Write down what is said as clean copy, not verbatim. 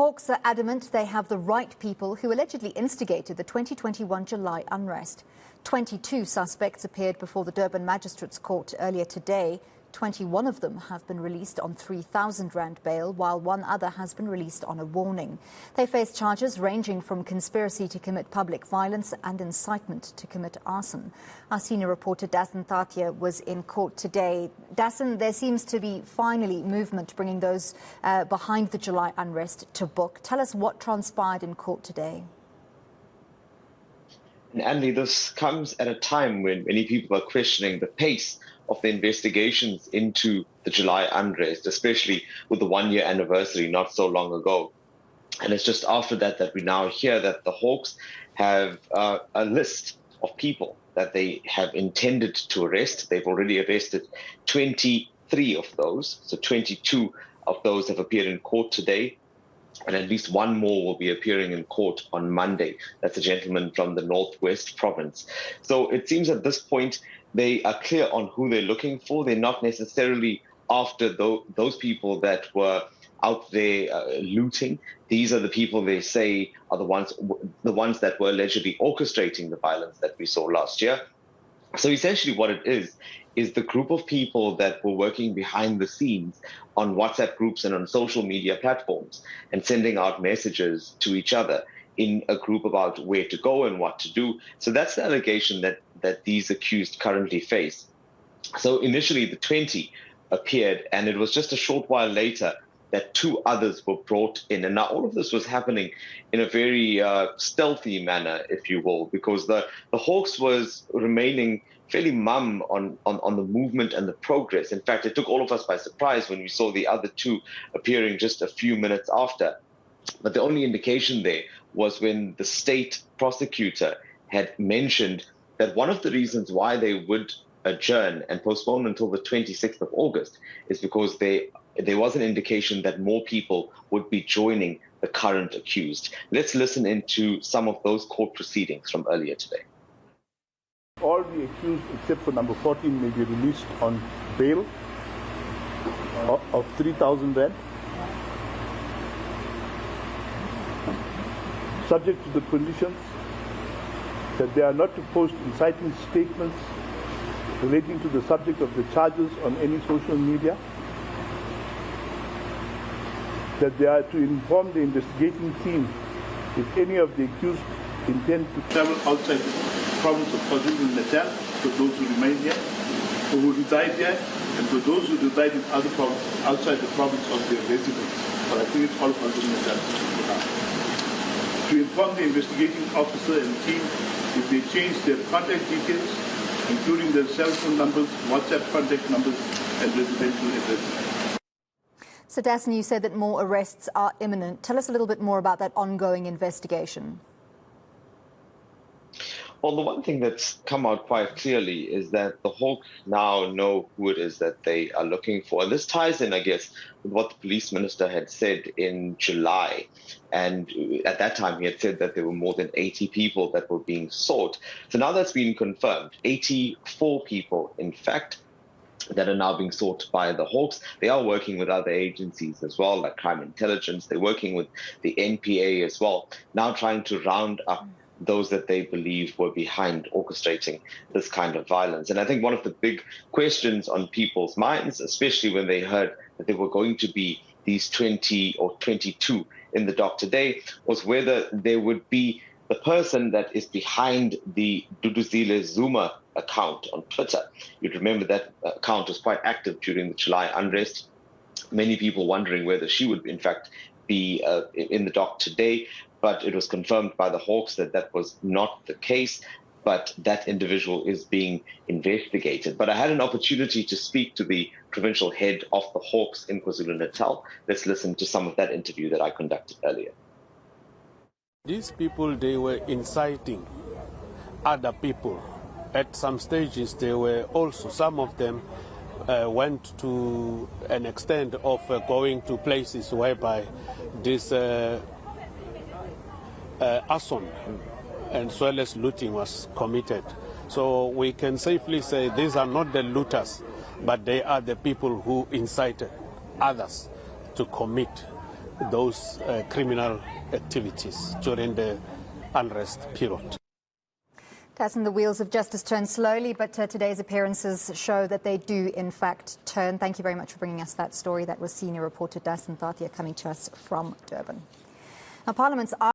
Hawks are adamant they have the right people who allegedly instigated the 2021 July unrest. 22 suspects appeared before the Durban Magistrates Court earlier today. 21 of them have been released on 3,000 rand bail, while one other has been released on a warning. They face charges ranging from conspiracy to commit public violence and incitement to commit arson. Our senior reporter Dasen Thathiah was in court today. Dasen, there seems to be finally movement bringing those behind the July unrest to book. Tell us what transpired in court today. And Andy, this comes at a time when many people are questioning the pace of the investigations into the July unrest, especially with the one-year anniversary not so long ago. And it's just after that that we now hear that the Hawks have a list of people that they have intended to arrest. They've already arrested 23 of those. So 22 of those have appeared in court today. And at least one more will be appearing in court on Monday. That's a gentleman from the Northwest province. So it seems at this point they are clear on who they're looking for. They're not necessarily after those people that were out there looting. These are the people they say are the ones that were allegedly orchestrating the violence that we saw last year. So essentially what it is the group of people that were working behind the scenes on WhatsApp groups and on social media platforms and sending out messages to each other in a group about where to go and what to do. So that's the allegation that these accused currently face. So initially the 20 appeared, and it was just a short while later that two others were brought in. And now all of this was happening in a very stealthy manner, if you will, because the Hawks was remaining fairly mum on the movement and the progress. In fact, it took all of us by surprise when we saw the other two appearing just a few minutes after. But the only indication there was when the state prosecutor had mentioned that one of the reasons why they would adjourn and postpone until the 26th of August is because there was an indication that more people would be joining the current accused. Let's listen into some of those court proceedings from earlier today. All the accused except for number 14 may be released on bail of 3,000 rand. Subject to the conditions that they are not to post inciting statements relating to the subject of the charges on any social media, that they are to inform the investigating team if any of the accused intend to travel outside the province of KwaZulu-Natal, for those who remain here, who reside here, and for those who reside in other provinces outside the province of their residence. But I think it's all KwaZulu-Natal. To inform the investigating officer and team if they change their contact details, including their cell phone numbers, WhatsApp contact numbers, and residential addresses. So, Dasen, you said that more arrests are imminent. Tell us a little bit more about that ongoing investigation. Well, the one thing that's come out quite clearly is that the Hawks now know who it is that they are looking for. And this ties in, I guess, with what the police minister had said in July. And at that time, he had said that there were more than 80 people that were being sought. So now that's been confirmed. 84 people, in fact, that are now being sought by the Hawks. They are working with other agencies as well, like crime intelligence. They're working with the NPA as well, now trying to round up those that they believe were behind orchestrating this kind of violence. And I think one of the big questions on people's minds, especially when they heard that there were going to be these 20 or 22 in the dock today, was whether there would be the person that is behind the Duduzile Zuma account on Twitter. You'd remember that account was quite active during the July unrest. Many people wondering whether she would, in fact, be in the dock today. But it was confirmed by the Hawks that that was not the case, but that individual is being investigated. But I had an opportunity to speak to the provincial head of the Hawks in KwaZulu-Natal. Let's listen to some of that interview that I conducted earlier. These people, they were inciting other people. At some stages, they were also, some of them went to an extent of going to places whereby this arson and as well as looting was committed. So we can safely say these are not the looters, but they are the people who incited others to commit those criminal activities during the unrest period. Dasen, the wheels of justice turn slowly, but today's appearances show that they do, in fact, turn. Thank you very much for bringing us that story. That was senior reporter Dasen Thathiah coming to us from Durban. Now, Parliament's